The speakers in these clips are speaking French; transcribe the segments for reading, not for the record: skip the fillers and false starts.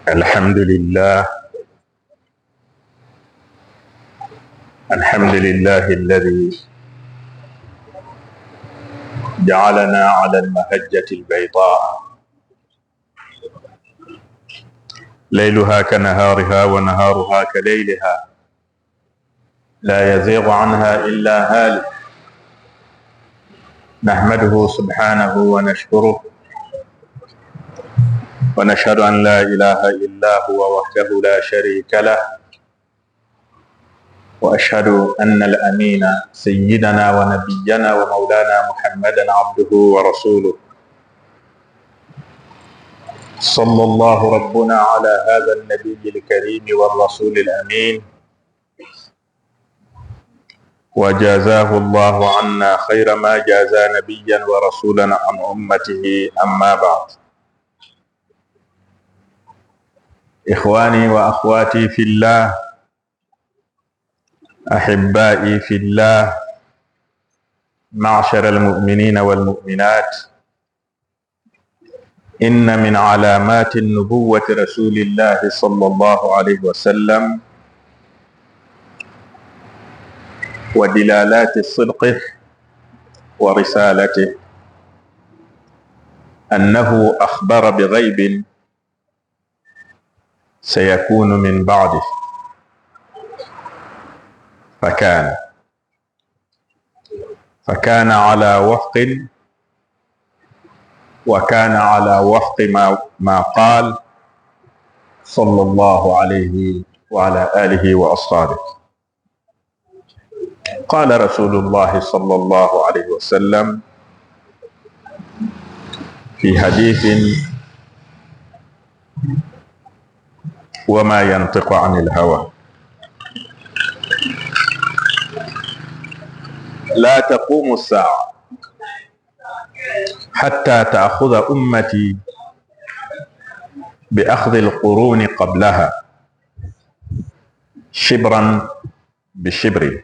الحمد لله. الحمد لله الذي جعلنا على المهجة البيضاء ليلها كنهارها ونهارها كليلها لا يزيغ عنها إلا هالك. نحمده سبحانه ونشكره ونشهد أن لا إله إلا هو وحده لا شريك له، وأشهد أن الأمين سيدنا ونبينا ومولانا محمدا عبده ورسوله. صلى الله ربنا على هذا النبي الكريم والرسول الأمين، وجازاه الله عنا خير ما جازى نبيا ورسولا عن أمته. أما بعد، إخواني وأخواتي في الله، أحبائي في الله، معشر المؤمنين والمؤمنات، إن من علامات النبوة رسول الله صلى الله عليه وسلم ودلالات صدقه ورسالته أنه أخبر بغيب سيكون من بعده فكان على وفق وكان على وفق ما قال صلى الله عليه وعلى آله وأصحابه. قال رسول الله صلى الله عليه وسلم في حديث: وما ينطق عن الهوى، لا تقوم الساعة حتى تأخذ أمتي بأخذ القرون قبلها شبرا بشبر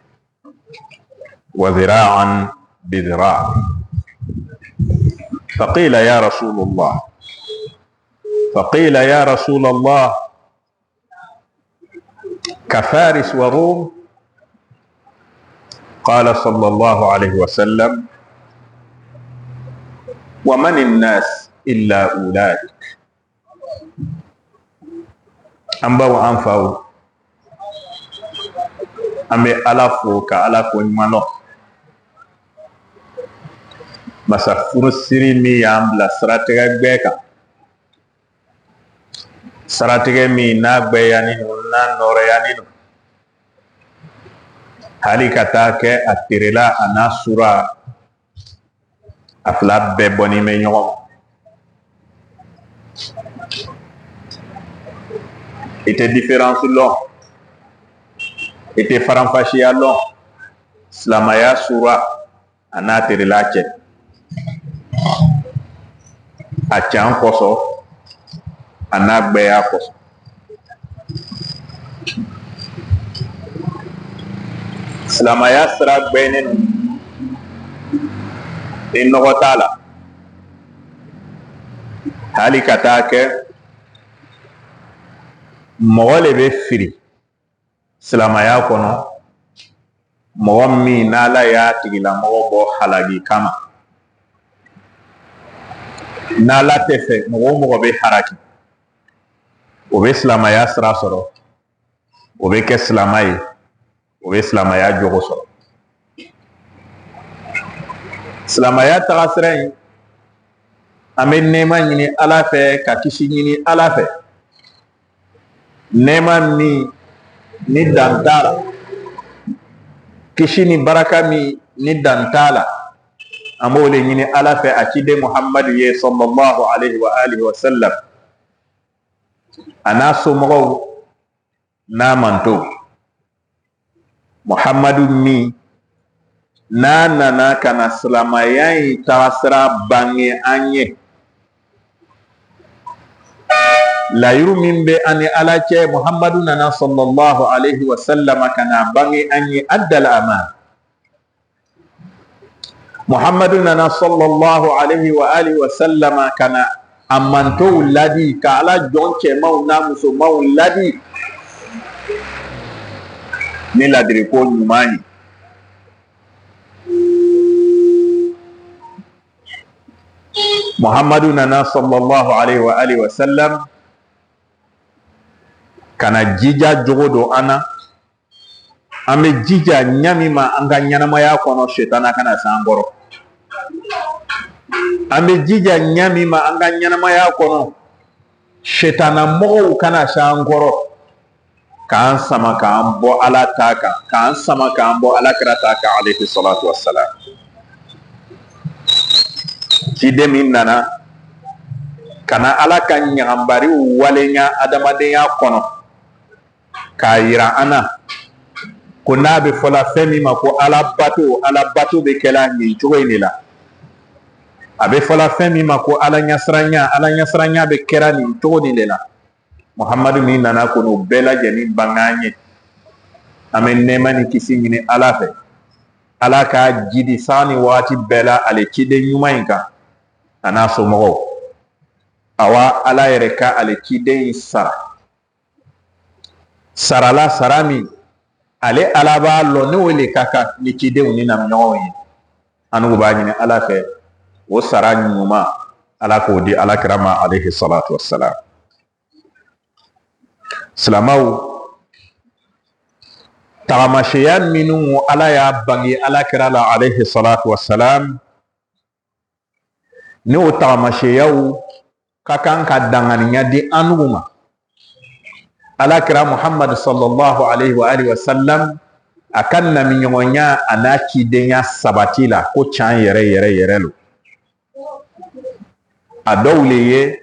وذراعا بذراع. فقيل يا رسول الله كفارس وروم؟ قال صلى الله عليه وسلم: ومن الناس إلا أولئك. أمبا وأنفاو أمي ألافو كألافو إمانو مسافر سيري يامبلا سراتيغا بيكا سراتيغا مي نابيانينو نانوريانينو hali kata ke atirela anasura afla be boni me nyom ite différence lo ite faramfashia lo islamaya sura anatirela che achan koso anagbe ya koso. Silamaya sira gbɛɛnen ni nɔgɔ t'a la, hali ka taa kɛ mɔgɔ le bɛ firi silamaya kɔnɔ, mɔgɔ min n'Ala y'a tigilamɔgɔ bɔ halagi kama. N'Ala tɛ fɛ mɔgɔ o mɔgɔ bɛ haraki, o bɛ silamaya sira sɔrɔ, o bɛ kɛ silama ye, o bɛ silamaya jogo sɔrɔ. Silamaya taga sira in an bɛ nɛɛma ɲini Ala fɛ, ka kisi ɲini Ala fɛ, nɛɛma min ni dan t'a la, kisi ni baraka min ni dan t'a la, an b'o le ɲini Ala fɛ a ciden Muhamadu ye sallallahu alaihi wa alihi wa sallam, a n'a somɔgɔw n'a manto. Muhammadu min n'a nana ka na silamaya in tagasira bange an ye, layiru min bɛ an ni Ala cɛ, Muhammadu nana sallallahu alaihi wa sallam ka na bange an ye addal aman. Muhammadu nana sallallahu alaihi wa alihi wa sallam ka na amanto ladi ka ala jonche mauna muso maun ladi ni ladiri ko nyumani Muhammadu nana sallallahu alaihi wa alihi wa sallam kana jija jogo do ana ame jija nyami ma anga nyanamaya kono shetana kana sangoro ame jija nyami ma anga nyanamaya kono shetana mo kana sangoro kan sama kan bo ala taka kan sama kan bo ala kirata ka alaihi salatu wassalam cide min nana kana ala kan nyambari walenya adamadenya kono ka yira ana ko nabe fola femi ma ko ala bato be kela ni jogo ni la abe fola femi ma ko ala nyasranya be kera ni jogo ni la Muhammadu min nana ko no bela jeni banganye amen nemani kisi ni ala fe ala ka jidi sani wati bela ale cide nyumainka ana so mo awa ala yereka ale cide sarala sarami ale alaba lo ne wele kaka ni cide uni na nyoyi anu ba ni ala fe wo sara nyuma ala ko di ala kirama alayhi salatu wassalam salamau tamashiyan minu ala ya bangi ala kirala alayhi salatu wassalam ni o tamashiyaw kakan ka danganinya di anuma ala kira Muhammad sallallahu alaihi wa alihi wasallam akan na minyonya anaki denya sabatila ko chan yere lo adawleye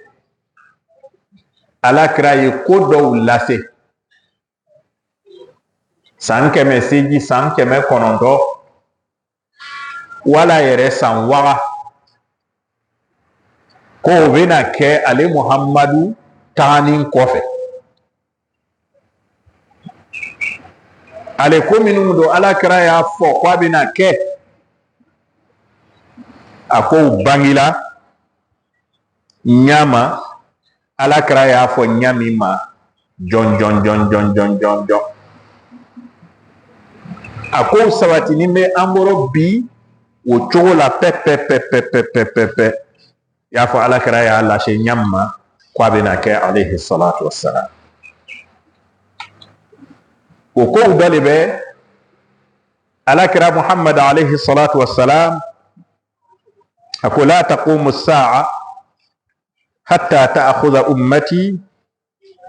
ala kira ye ko dow lase san keme seji san keme kononto wala yere san waga ko bena ke ale Muhammadu tanin kofe ale ko minnu do ala kira ya fo ko bena ke ako bangila nyama ala kira ya fo nyami ma jon ako sabati ni me amboro bi wo chogo la pe ya fo ala kira ya la she nyamma ko bena ke alayhi salatu wassalam o ko dalibe ala kira Muhammad alayhi salatu wassalam ako la taqumu as-sa'a hatta ta'khudha ummati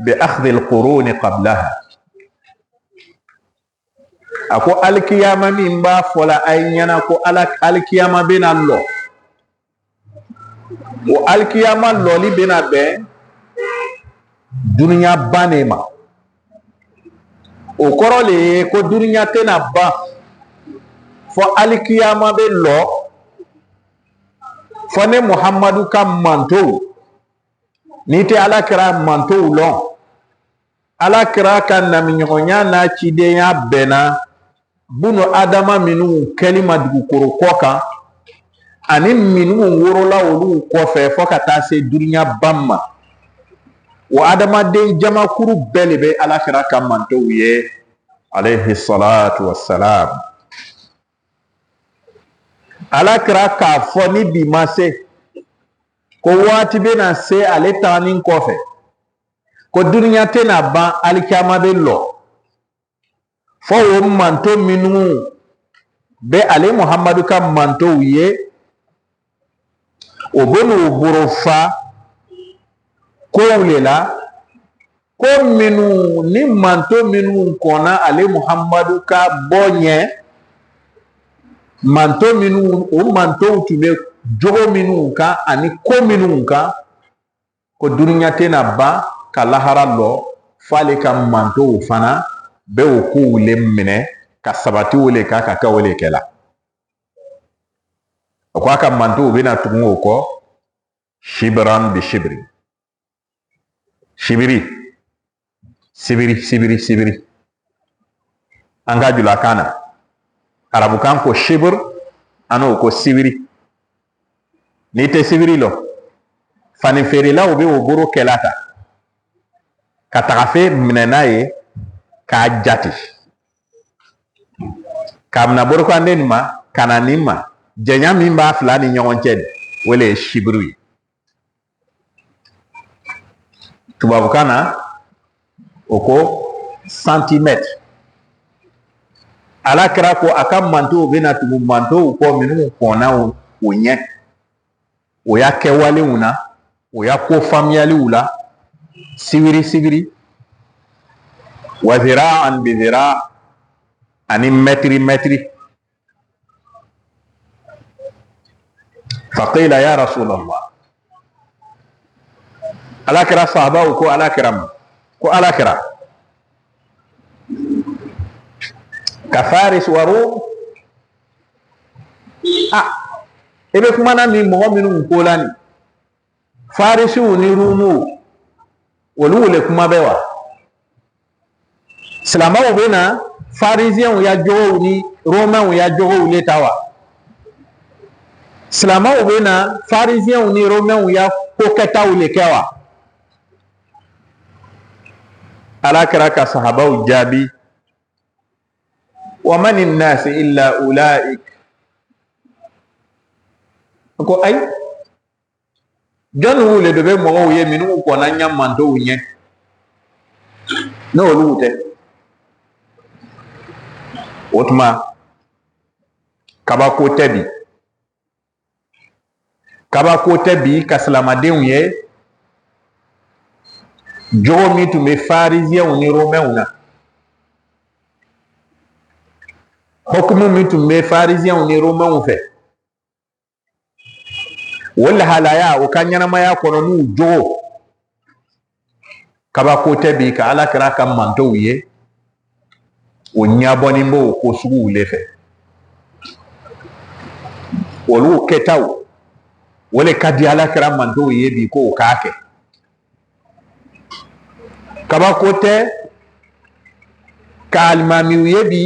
bi akhdhi al-qurun qablaha ako al-qiyama min ba fola aynyana ko al-qiyama binallo o al-qiyama loli binabe dunya banema o korole ko dunya tena ba fo al-qiyama be lo fo ne Muhammadu kam manto nite ala kira manto lo ala kira kan na minyonya na chide ya bena bunu adama minu kelima dugukoro koka ani minu worola wolu kofe foka tase dunya bamma wa adama den jama kuru belebe ala kira kan manto ye alayhi salatu wassalam ala kira ka foni bi mase ko wati bena se ale tanin kofe ko dunya tena ba alikama be lo fo wo manto minu be ale Muhammadu kam manto ye o bonu burofa ko lela ko minu ni manto minu kona ale Muhammadu ka bonye manto minu o manto tube jogo minun ka ani ko minun ka ko dunya tena ba ka lahara lo fale ka manto fana be o ko wule mine ka sabati wule ka wule kela ko aka manto be na tungo ko shibran bi shibri sibiri anga jula kana arabu kan ko shibr ano ko sibiri ni te sibiri lo fani feerelaw be o boro kɛlata ka taga fe minɛ n'a ye k'a jati k'a mina borokanden nin ma ka na nin ma jɛnya min b'a fila ni ɲɔgɔn cɛ o le ye sibiri ye tubabukan na o ko santimètre alakira ko a ka mantow bena tugu mantow kɔ minnu kɔnna o ɲɛ o y'a kɛwalenw na o y'a ko faamuyaliw la sibiri sibiri wa zira'an bi zira' ani mɛtiri mɛtiri faqila ya rasulallah alakira sahabaw ko alakira ma ko alakira ka faris wa rum i bɛ kumana ni mɔgɔ minnu ko la ni farisiw ni rumuw olu le kuma bɛ wa silamɛw bɛ na farisiyɛnw ya jogow ni romɛnw ya jogow le ta wa silamɛw bɛ na farisiyɛnw ni romɛnw ya ko kɛtaw le kɛ wa alakira ka sahabaw jaabi wa mani nnasi illa ulaik ko ayi jɔnniw le de bɛ mɔgɔw ye minnu kɔnna ɲamantow ɲɛ n'olu tɛ o tuma kabako tɛ bi kabako tɛ bi ka silamadenw ye jogo min tun bɛ farisiyɛnw ni romɛnw na hukumu min tun bɛ farisiyɛnw ni romɛnw fɛ o lahalaya o ka ɲɛnamaya kɔnɔ n'u jogo kabako tɛ bi ka alakira ka mantow ye o ɲabɔnin b'o ko suguw le fɛ olu kɛtaw o le ka di alakira mantow ye bi ko o k'a kɛ kabako tɛ ka alimamiw ye bi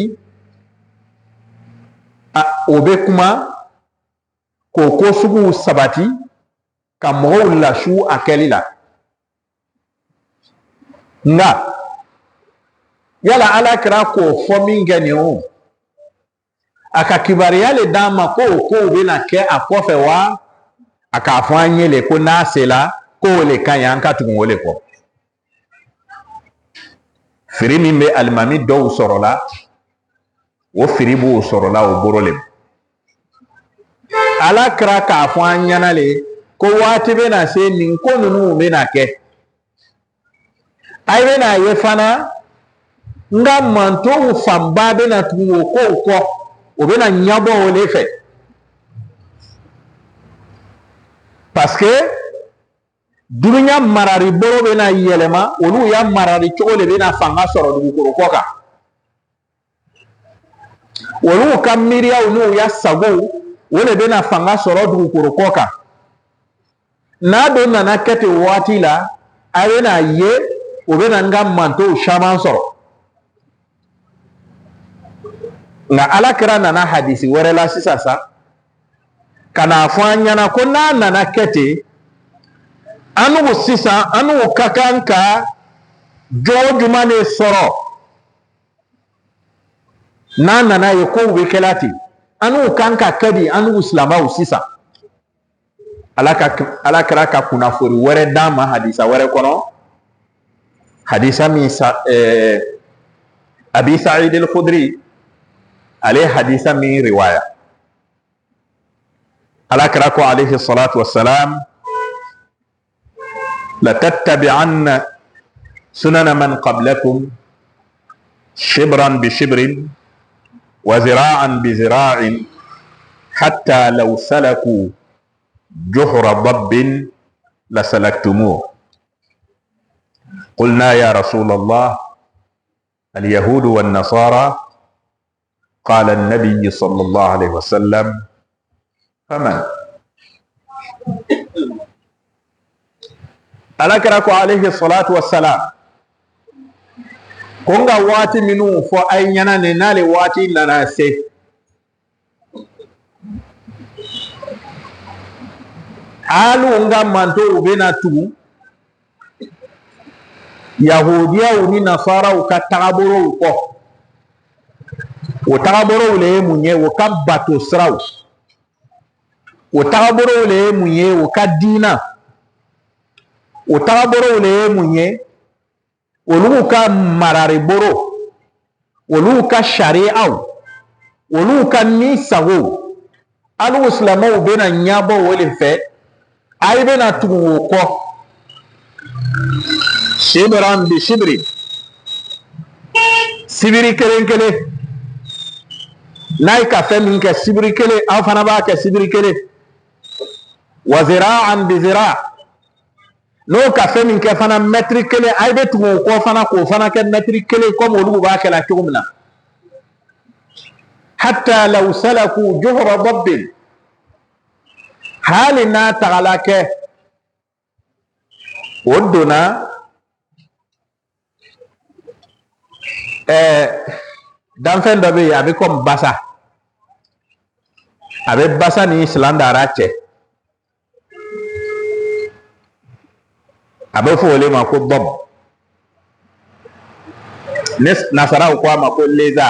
o bɛ kuma k'o ko suguw sabati ka mɔgɔw lasu a kɛli la nka yala alakira k'o fɔ min kɛ nin o a ka kibariya le d'an ma ko o kow bɛna kɛ a kɔfɛ wa a k'a fɔ an ye le ko n'a sela k'o le ka ɲi an ka tugu o le kɔ firi min bɛ alimami dɔw sɔrɔla o firi b'o sɔrɔla o boro le alakira k'a fɔ an ɲɛna le ko waati bɛna se nin ko ninnu bɛna kɛ a bɛna ye fana n ka mantow fanba bɛna tugu o kow kɔ o bɛna ɲɛbɔ o le fɛ parce que dunuya marari boro bɛna yɛlɛma olu ya marari cogo le bɛna fanga sɔrɔ dugukolo kɔ kan olu ka miiriyaw n'u ya sagow o le bɛna fanga sɔrɔ dugukolo kɔ kan n'a dun nana kɛ ten waati la a bɛna ye o bɛna n ka mantow caman sɔrɔ nka alakira nana hadisi wɛrɛ la sisan sa ka n'a fɔ an ɲɛna ko n'a nana kɛ ten an n'u sisan an n'u ka kan ka jogo jumɛn de sɔrɔ n'a nana ye kow bɛ kɛla ten an n'u kan ka kɛ di an n'u silamɛw sisan alakira ka kunnafoni wɛrɛ d'an ma hadisa wɛrɛ kɔnɔ hadisa min abi sa'id al-khudri ale hadisa min riwaya alakira ko alayhi salatu wassalam latattabi'anna sunana man qablakum shibran bi shibrin wa zira'an bi zira'in hatta law salaku juhra dabbin لسلكتموه قلنا يا رسول الله اليهود والنصارى قال النبي صلى الله عليه وسلم فمن alakira عليه الصلاة والسلام kunga wati minu fo ay nyana ne nale wati nana se alu nga manto bena tu yahudiya ni nasara ka tagaboro ko o tagaboro le munye o ka bato sraw o tagaboro le munye o ka dina o tagaboro le munye olu ka marari boro olu ka sharia olu ka ni sago alu islamo bena nyabo wole fe ay bena tugu ko shibran bi shibri sibiri kele nay ka fe min ke sibiri kele aw fana ba ke sibiri kele wa zira'an bi zira' no ka fe min ke fana metri kele ay be tugu ko fana ke metri kele ko olu ba ke la tugumna hatta law salaku juhra dabb halina tagala ke odona dan fen do be abi comme basa abe basa ni islanda rache abe fole ma ko bob nes nasara ko ma ko leza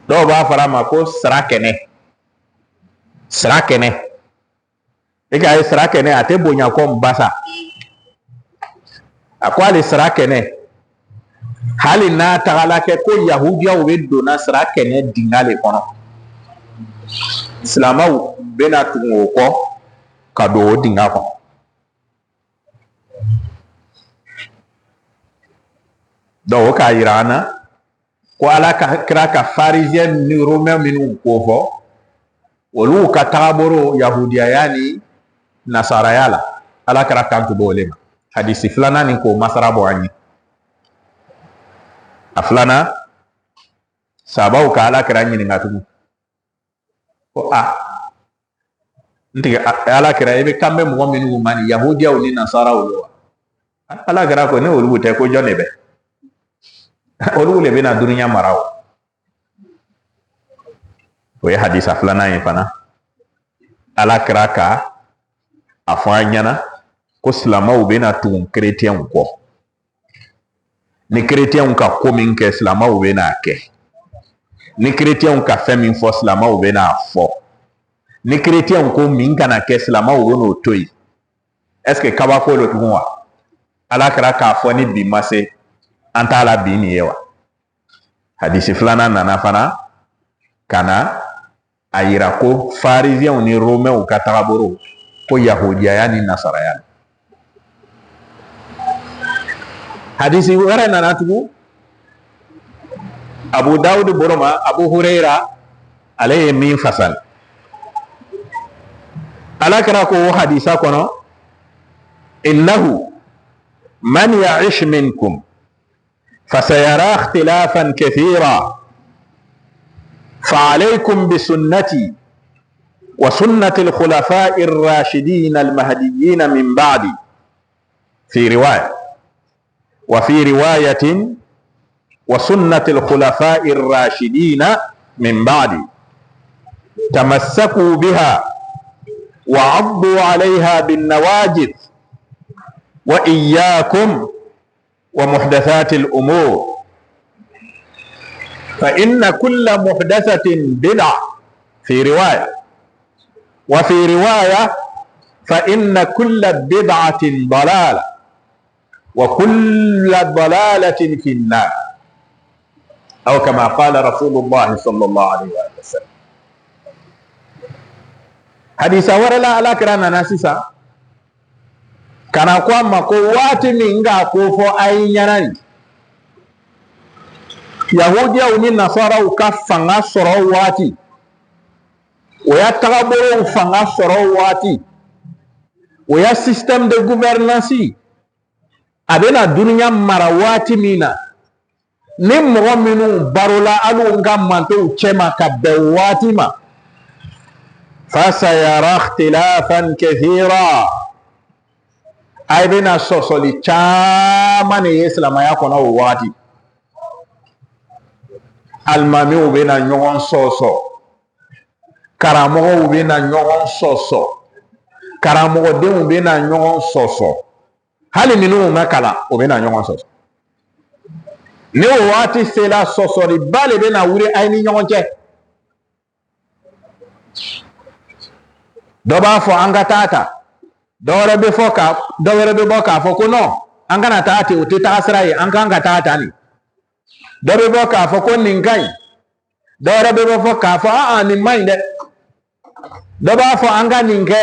do ba fara ma ko srakene ega srakene ate bonya ko basa akwali srakene hali na tagala ke ko yahudiya o be dona srakene dingale kono islamaw bena tungo ko ka do dinga ko do ka irana ko ala ka kira ka pharisien ni romain minu ko fo wolu ka taboro yahudiya yani nasara yala ala kira kantu bolema hadisi fulana ni ko masarabo ani aflana sabaw ka ala kira nyini ngatu ko ntiga ala kira ibe kambe mo minu mani yahudiya ni nasara wolu ala kira ko ne wolu te ko jone be olu le bena dunya maraw o ya hadisa fulana yin fana ala kira ka afanyana ko silamaw bena tun chrétien ko ni chrétien ka komin ke silamaw bena ke ni chrétien ka femin fo silamaw bena fo ni chrétien ko min kana ke silamaw wono toyi est ce que kaba ko lo tunwa ala kira ka fo ni bi mase antala bi ni yewa hadisi fulana nana fana kana ayira ko pharisien ni romain ka tagaboro ko yahudiya yani nasara yani hadisi wara nana tugu abu daud boroma abu huraira alayhi min fasal alakara ko hadisa kono innahu man ya'ish minkum فسيرى اختلافا كثيرا فعليكم بسنتي وسنة الخلفاء الراشدين المهديين من بعدي في رواية وفي رواية وسنة الخلفاء الراشدين من بعدي تمسكوا بها وعضوا عليها بالنواجذ وإياكم ومحدثات الأمور فإن كل محدثة بدعة في رواية وفي رواية فإن كل بدعة ضلالة وكل ضلالة في النار أو كما قال رسول الله صلى الله عليه وسلم حديث ورلا على كرانا ناسسا kana kwamba ko wati minga ko fo ayinyanani yahudiya uni nasara ukafanga soro wati oya tagaboro ufanga soro wati oya système de gouvernance abena dunya mara wati mina ni mɔgɔ minnu barola alu nga manto chema ka bɛn wati ma fasayara ikhtilafan kathira ay bena sɔsɔli caman ye silamaya kɔnɔ o wagati alimamiw bena ɲɔgɔn sɔsɔ karamɔgɔw bena ɲɔgɔn sɔsɔ karamɔgɔdenw bɛ na ɲɔgɔn sɔsɔ hali minnu ma kalan o bɛ na ɲɔgɔn sɔsɔ ni o waati sela sɔsɔliba de bɛ na wuli a ni ɲɔgɔn cɛ dɔ b'a fɔ an ka taa ta dɔ wɛrɛ bɛ bɔ k'a fɔ ko non an kana taa ten o tɛ taa sira ye an kan ka taa ta nin dɔ bɛ bɔ k'a fɔ ko nin ka ɲi dɔ wɛrɛ bɛ bɔ k'a fɔ nin man ɲi dɛ dɔ b'a fɔ an ka nin kɛ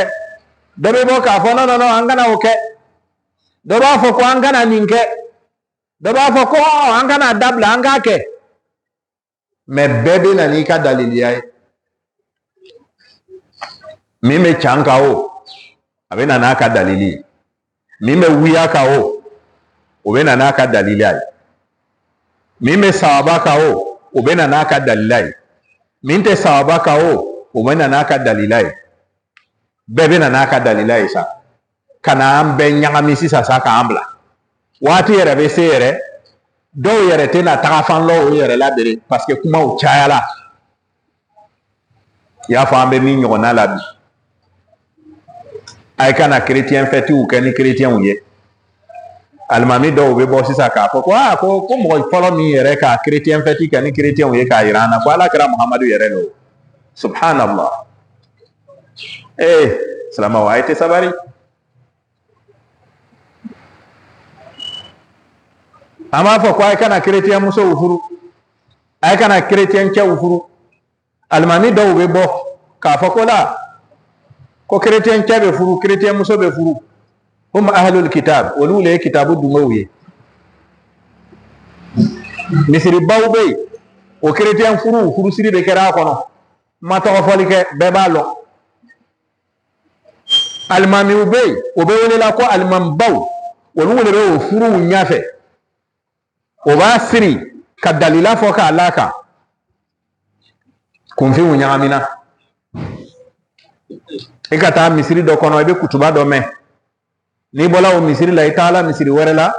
dɔ bɛ bɔ k'a fɔ non an kana o kɛ dɔ b'a fɔ ko an kana nin kɛ dɔ b'a fɔ ko an kana dabila an k'a kɛ mais bɛɛ bɛ na n'i ka daliliya ye min bɛ can kan o a bɛ na n'a ka dalili ye min bɛ wuya kan o bɛ na n'a ka daliliya ye min bɛ sababa kan o bɛ na n'a ka dalila ye min tɛ sababa kan o bɛ na n'a ka dalila ye bɛɛ bɛ na n'a ka dalila ye sa ka na an bɛɛ ɲagami sisan sa k'an bila waati yɛrɛ bɛ se yɛrɛ dɔw yɛrɛ tɛ na taga fan lɔ o yɛrɛ la bere parce que kumaw cayala i y'a fɔ an bɛ min ɲɔgɔnna la bi a ye kana chrétien fêtiw kɛ ni chrétienw ye alimami dɔw bɛ bɔ sisan k'a fɔ ko mɔgɔ fɔlɔ min yɛrɛ ka chrétien fêti kɛ ni chrétienw ye k'a yira an na ko ala kɛra muhamadu yɛrɛ don subhanallah silamɛw a ye tɛ sabari an b'a fɔ ko a ye kana chrétien musow furu a ye kana chrétien cɛw furu alimami dɔw bɛ bɔ k'a fɔ ko la ko chrétien cɛ bɛ furu chrétien muso bɛ furu hum ahlul kitab olu le ye kitabu dungew ye misiribaw bɛ yen o chrétien furusiri de kɛra a kɔnɔ ma tɔgɔ fɔli kɛ bɛɛ b'a lɔn alimamiw bɛ yen o bɛ welela ko alimamibaw olu le bɛ o furuw ɲɛfɛ o b'a siri ka dalila fɔ k'a la kan kunfinw ɲagamina i ka taa misiri dɔ kɔnɔ i bɛ kutuba dɔ mɛn n'i bɔra o misiri la i taala misiri wɛrɛ la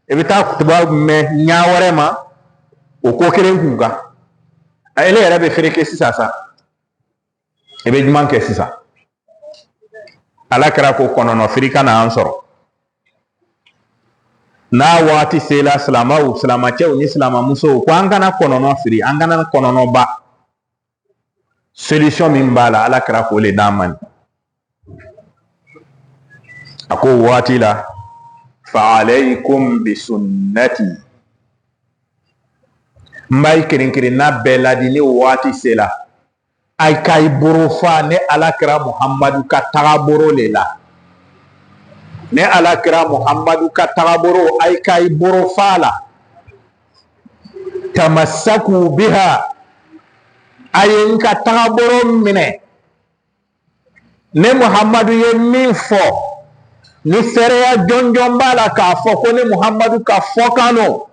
i bɛ taa kutuba mɛn ɲa wɛrɛ ma o ko kelen kun kan ele yɛrɛ bɛ fereke sisan sa i bɛ ɲuman kɛ sisan ala kɛra ko kɔnɔnɔ firi ka na an sɔrɔ n'a waati sela silamɛw silamɛcɛw ni silamɛmusow ko an kana kɔnɔnɔ firi an kana kɔnɔnɔ ba solution min b'a la ala kɛra k'o le d'an ma a ko waati la fa alaykum bi sunnati n b'a kerenkerenna bɛɛ ladi ni waati sela a ka i boro fa ne ala kɛra muhamadu ka tagaboro le la ne ala kɛra muhamadu ka tagaboro a ka i boro fa la tamassaku biha a ye n ka tagaboro minɛ ne muhamadu ye min fɔ ni seereya jɔnjɔn b'a la k'a fɔ ko ne muhamadu ka fɔkan don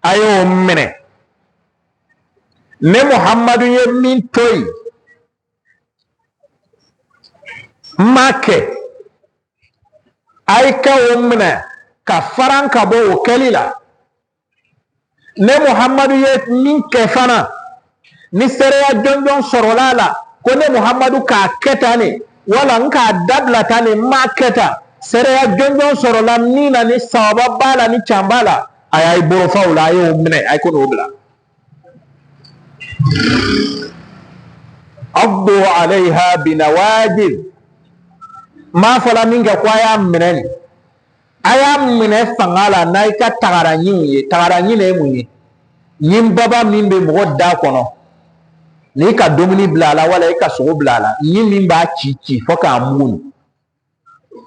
a y'o minɛ ne muhamadu ye min to yen n m'a kɛ a ye ka o minɛ ka faran ka bɔ o kɛli la ne muhamadu ye min kɛ fana ni seereya jɔnjɔn sɔrɔla a la ko ne muhamadu k'a kɛ tan ne wala n k'a dabila tan ne n m'a kɛ tan seereya jɔnjɔn sɔrɔla min na ni sababa b'a la ni can b'a la a y'a ye borofaw la a y'o minɛ a ye ko n'o bila abdu alayha binawajid m'a fɔla min kɛ ko a y'a minɛ ni a y'a minɛ fanga la n'a yi ka tagaraɲiw ye tagaraɲi de ye mun ye ɲin baba min bɛ mɔgɔ da kɔnɔ n'i ka dumuni bila a la wala i ka sogo bila a la ɲin min b'a ci fɔ k'a mugu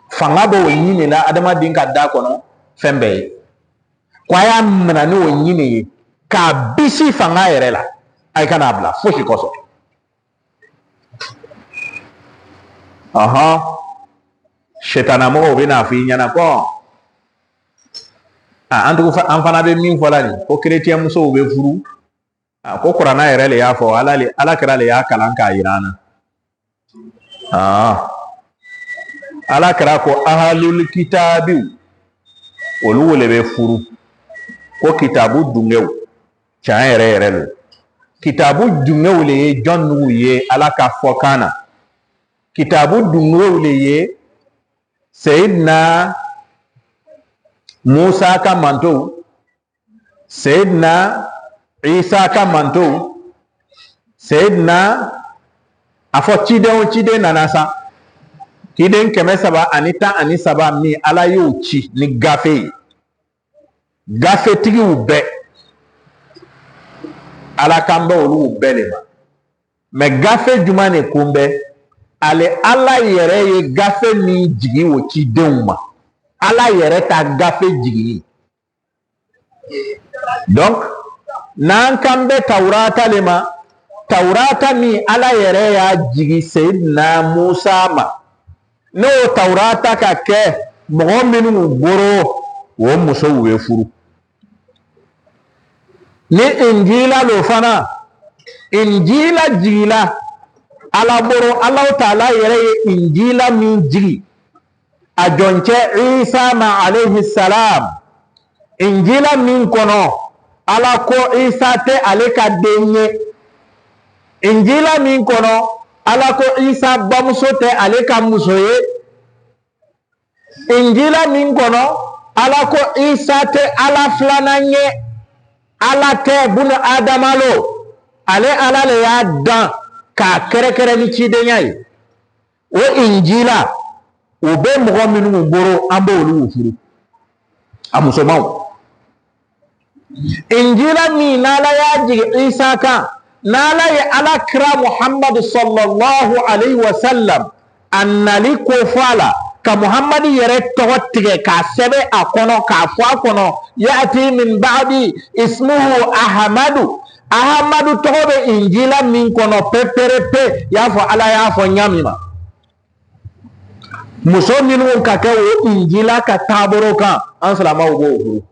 fanga b'o ɲin de la adamaden ka da kɔnɔ fɛn bɛɛ ye ko a y'a minɛ n'o ɲin de ye k'a bisi fanga yɛrɛ la a yi kana bila fosi kɔsɔn setanamɔgɔw bɛ n'a fɔ i ɲɛna ko an fana bɛ min fɔ la nin ko chrétien musow bɛ furu ko kuranna yɛrɛ le y'a fɔ ala kɛra le y'a kalan k'a yira an na ala kɛra ko ahalul kitabiw olu le bɛ furu ko kitabu dungew tiɲɛ yɛrɛ yɛrɛ lo kitabu dungew le ye jɔn nugu ye ala ka fɔkan na kitabu dungew le ye Seydina Musa ka manto, Seydina Isa ka manto, Seydina afo ciden nanasa ciden kɛmɛ saba ani tan ani saba min Ala y'o ci ni gafe ye, gafetigiw bɛɛ Ala kan bɛ olu bɛɛ de ma. Mais gafe jumɛn de kun bɛ? Ale Ala yɛrɛ ye gafe min jigin o cidenw ma, Ala yɛrɛ ta gafe jigin. Donc n'an kan bɛ Taurata le ma, Taurata min Ala yɛrɛ y'a jigin Seydina Musa ma, n'o Taurata ka kɛ mɔgɔ minnu boro o musow ye furu. Ni Injila lo fana, Injila jigila Ala boro, Allah Ta'ala yɛrɛ ye Injila min jigi a jɔncɛ Isa ma alayhi salam. Injila min kɔnɔ Ala ko Isa tɛ ale ka den ye. Injila min kɔnɔ Ala ko Isa bamuso tɛ ale ka muso ye. Injila min kɔnɔ Ala ko Isa tɛ Ala filanan ye. Ala tɛ bunu Adama lo, ale Ala le y'a dan k'a kɛrɛkɛrɛ ni cidenya ye. O Injila o bɛ mɔgɔ minnu boro an b'olu furu, a musomanw. Injila min n'Ala y'a jigin Isa kan, n'Ala ye Ala kira Muhammad sallallahu alayhi wa sallam a nali ko fɔ a la, ka Muhammad yɛrɛ tɔgɔ tigɛ k'a sɛbɛn a kɔnɔ k'a fɔ a kɔnɔ ya'ti min ba'di ismuhu Ahmadu. Ahmadu tɔgɔ bɛ Injila min kɔnɔ peperepe, y'a fɔ Ala y'a fɔ ɲami ma. Muso minnu ka kɛ o Injila ka taabolo kan, an silamɛw b'o furu.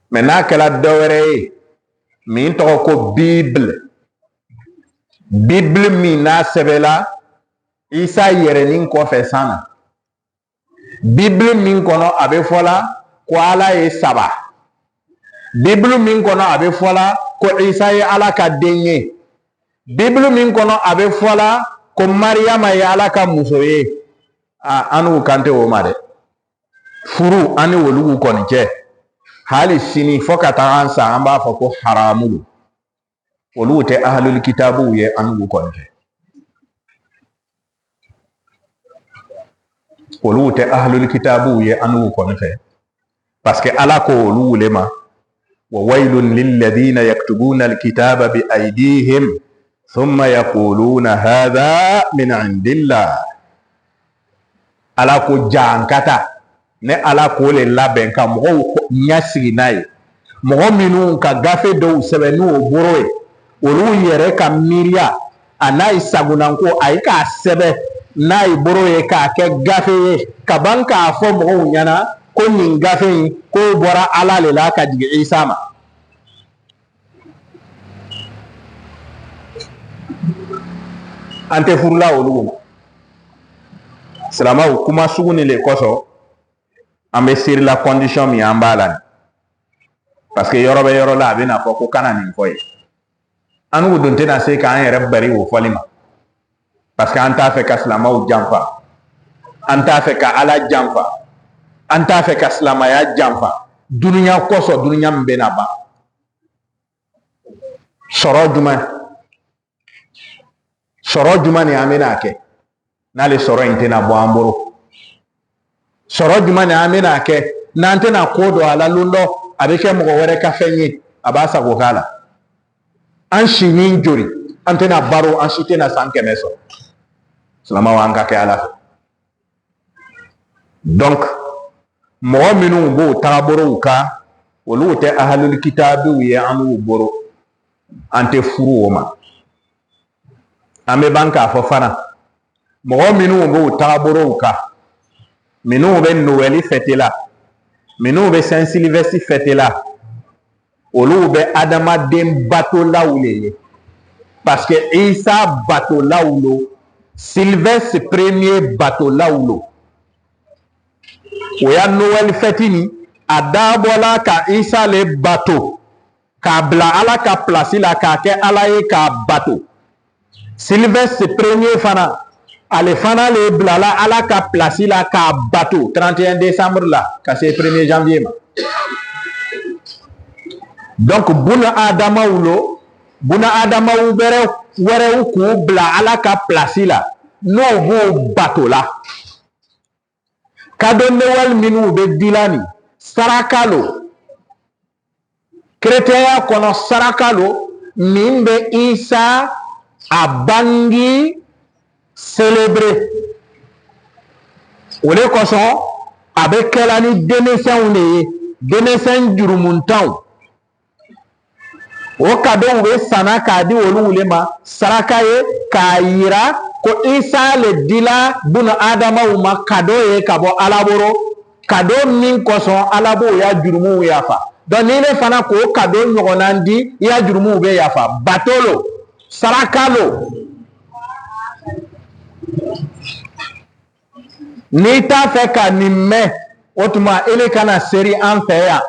Mais n'a kɛra dɔ wɛrɛ ye min tɔgɔ ko Bible, Bible min n'a sɛbɛnla Isa yɛrɛnin kɔfɛ san na, Bible min kɔnɔ a bɛ fɔla ko Ala ye saba, Bible min kɔnɔ a bɛ fɔla ko Isa ye Ala ka den ye, Bible min kɔnɔ a bɛ fɔla ko Mariyama ye Ala ka muso ye. An n'u kan tɛ o ma dɛ. Furu an ni olu kɔni cɛ hali sini fo ka taa an sa an b'a fɔ ko haramu don. Olu tɛ ahlul kitabuw ye an n'u kɔni cɛ. Olu tɛ ahlul kitabuw ye an n'u kɔni fɛ. Parce que Ala ko olu le ma wa waylun lilladhina yaktubuna alkitaba bi aydihim thumma yaquluna hadha min indillah. Ala ko jankata ne Ala ko le labɛn ka mɔgɔw ɲɛsigi n'a ye, mɔgɔ minnu ka gafe dɔw sɛbɛn n'o boro ye, olu yɛrɛ ka miiriya a n'a ye sagonanko a ye k'a sɛbɛn n'a ye boro ye k'a kɛ gafe ye ka ban k'a fɔ mɔgɔw ɲɛna ko nin gafe in k'o bɔra Ala le la ka jigin Isa ma. An tɛ furula olu ma. Silamɛw kuma sugu ni le kɔsɔn an bɛ seri la condition min an b'a la, parce que yɔrɔ bɛ yɔrɔ la a bɛ na fɔ ko kana nin fɔ ye. An n'u dun tɛna se k'an yɛrɛ bari o fɔli ma, parce que an t'a fɛ ka silamɛw janfa, an t'a fɛ ka Ala janfa, an t'a fɛ ka silamɛya janfa. Dunuya kɔsɔn dunuya min bɛ na ban. Sɔrɔ jumɛn ni an bɛna kɛ n'ale sɔrɔ in tɛna bɔ an bolo? Sɔrɔ jumɛn ni an bɛna kɛ n'an tɛna ko dɔn a la lon dɔ a bɛ kɛ mɔgɔ wɛrɛ ka fɛn ye a b'a sago k'a la? An si ni jori an tɛna baro, an si tɛna san 100 sɔrɔ. Silamɛw an ka kɛ Ala fɛ. Donc mɔgɔ minnu b'o taabolow kan olu tɛ ahlul kitabiw ye an b'u boro, an tɛ furu o ma. An bɛ ban k'a fɔ fana mɔgɔ minnu b'o taabolow kan, minnu bɛ Noël fête la, minnu bɛ Saint Sylvestre fête la, olu bɛ adamaden batolaw le ye. Parce que Isa batolaw lo, Sylvestre premier batolaw lo. O ya Noël fête ni a dabɔla ka Isa le bato k'a bila Ala ka place la k'a kɛ Ala ye k'a bato. Sylvestre premier fana ale fana le bilala ala ka place la k'a bato 31 décembre la ka se 1er janvier ma. Donc buna adamaw lo buna adamaw wɛrɛw k'u bila ala ka place la n'o b'o bato la. Cadeau Noël minnu bɛ dila nin saraka lo chrétien kɔnɔ saraka lo min bɛ Isa a bangi célébrer o de kosɔn a bɛ kɛla ni denmisɛnw de ye denmisɛn jurumuntanw o cadeau bɛ sanna k'a di olu le ma saraka ye k'a yira ko Isa le dila buna adamaw ma cadeau ye ka bɔ ala bolo cadeau min kosɔn ala b'o ya jurumuw yafa. Donc ni ne fana k'o cadeau ɲɔgɔnna di i ya jurumuw bɛ yafa bato lo saraka lo. N'i t'a fɛ ka nin mɛn o tuma ele kana seri an fɛ yan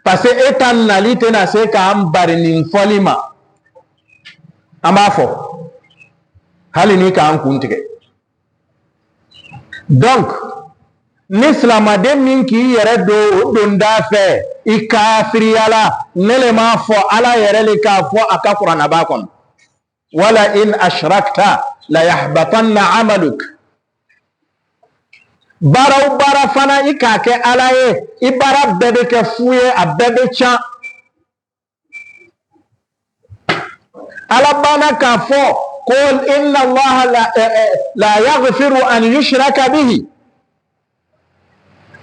parce que e ta nali tɛna se k'an bari nin fɔli ma an b'a fɔ hali ni k'an kun tigɛ. Donc ni silamaden min k'i yɛrɛ don o donda fɛ i kafiriyala ne le m'a fɔ ala yɛrɛ le k'a fɔ a ka kuranaba kɔnɔ wala in ashrakta la yahbatanna amaluk. Baaraw baara fana i k'a kɛ ala ye i baara bɛɛ bɛ kɛ fu ye a bɛɛ bɛ can. ala bana k'a fɔ qul inna allaha la yaghfiru an yushraka bihi.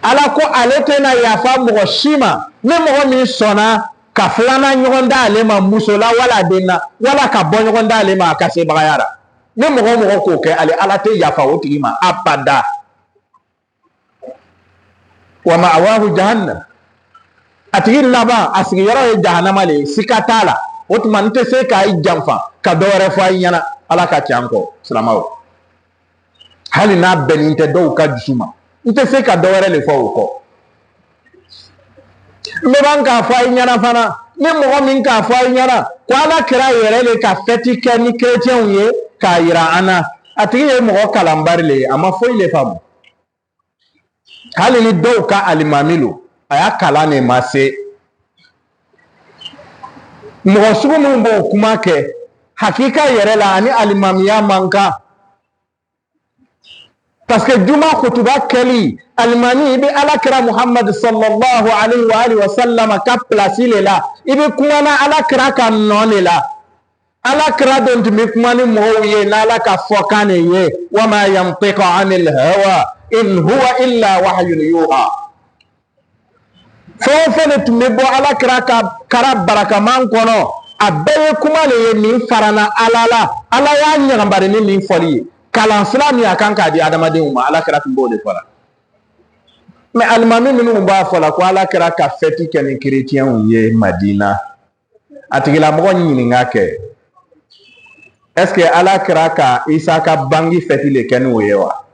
ala ko ale tɛna yafa mɔgɔ si ma ni mɔgɔ min sɔnna ka filanan ɲɔgɔn da ale ma muso la wala den na wala ka bɔ ɲɔgɔn da ale ma a ka sebagaya la ni mɔgɔ mɔgɔ k'o kɛ ale ala tɛ yafa o tigi ma abada. Wa ma'awahu jahannam a tigi laban a sigiyɔrɔ ye jahanama le ye sika t'a la o tuma n tɛ se k'a janfa ka dɔ wɛrɛ fɔ a ɲɛna ala ka tiɲɛ an kɔ silamaw hali n'a bɛnnen tɛ dɔw ka dusu ma n tɛ se ka dɔ wɛrɛ le fɔ o kɔ. n bɛ ban k'a fɔ a ɲɛna fana ni mɔgɔ min k'a fɔ a ɲɛna ko ala kɛra yɛrɛ le ka fɛti kɛ ni chrétienw ye k'a yira an na a tigi ye mɔgɔ kalanbari le ye a ma foyi le faamu. Hali ni dɔw ka alimami lo a y'a kalan ne ma se mɔgɔ sugu minnu b'o kuma kɛ hakika yɛrɛ la ani alimamiya man kan parce que juma kutuba kɛli alimami i bɛ alakira Muhammad sallallahu alaihi wa sallam ka place le la i bɛ kuma na alakira ka nɔ de la alakira don tun bɛ kuma ni mɔgɔw ye n'ala ka fɔkan de ye wa ma yantiqu anil hawa in huwa illa wahyun yuha. Fɛn o fɛn de tun bɛ bɔ alakira ka kara barakaman kɔnɔ a bɛɛ ye kuma le ye min farana ala la ala y'a ɲagabari ni min fɔli ye kalan sira min a kan k'a di adamadenw ma alakira tun b'o de fɔ la. Mais alimami minnu b'a fɔ la ko alakira ka fɛti kɛ ni chrétienw ye Madina a tigilamɔgɔ ɲininka kɛ est-ce que alakira ka Isa ka bangi fɛti le kɛ n'o ye wa?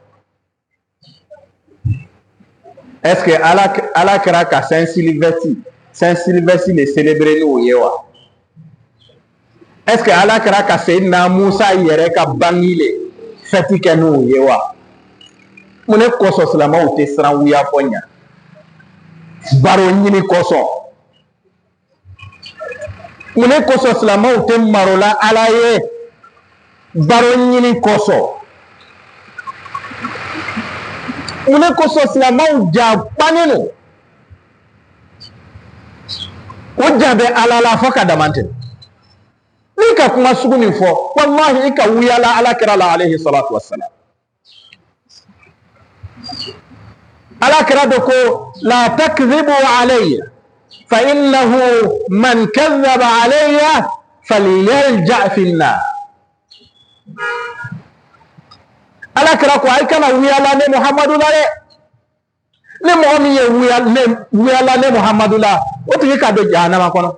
Est-ce que ala kɛra ka Saint-Sylvestre le célébrer n'o ye wa? Est-ce que ala kɛra ka Seydina Musa yɛrɛ ka bangi le fɛti kɛ n'o ye wa? Mun ne kosɔn silamɛw tɛ siran wuya fɔ ɲa baro ɲini kosɔn mun ne kosɔn silamɛw tɛ marola ala ye baro ɲini kosɔn mun ne kosɔn silamɛw jabannen don o ja bɛ ala la fo ka damantɛ ni ka kuma sugu min fɔ wallahi i ka wuyala ala kɛra la alayhi salatu wassalam ala kɛra do ko la takdhibu alayya fa innahu man kadhaba alayya falyalja fi an-nar. ala kɛra ko ay kana wuyala ne Muhammadu la dɛ ni mɔgɔ min ye wuyala ne Muhammadu la o tigi ka don jahanama kɔnɔ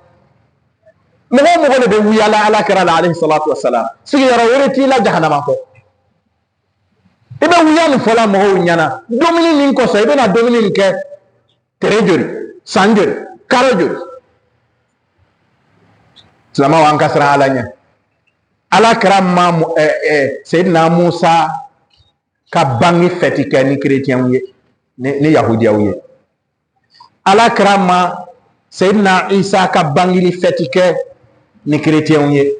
mɔgɔ mɔgɔ de bɛ wuyala ala kɛra la alayhi salatu wassalam sigiyɔrɔ wɛrɛ t'i la jahanama kɔ i bɛ wuya nin fɔla mɔgɔw ɲɛna dumuni min kɔsɔn i bɛna dumuni nin kɛ tere joli san joli kalo joli silamɛw an ka siran ala ɲɛ ala kɛra Seydina Musa ka bangi fɛti kɛ ni chrétienw ye ni yahudiyaw ye. ala kɛra Seydina Isa ka bangili fɛti kɛ ni chrétienw ye.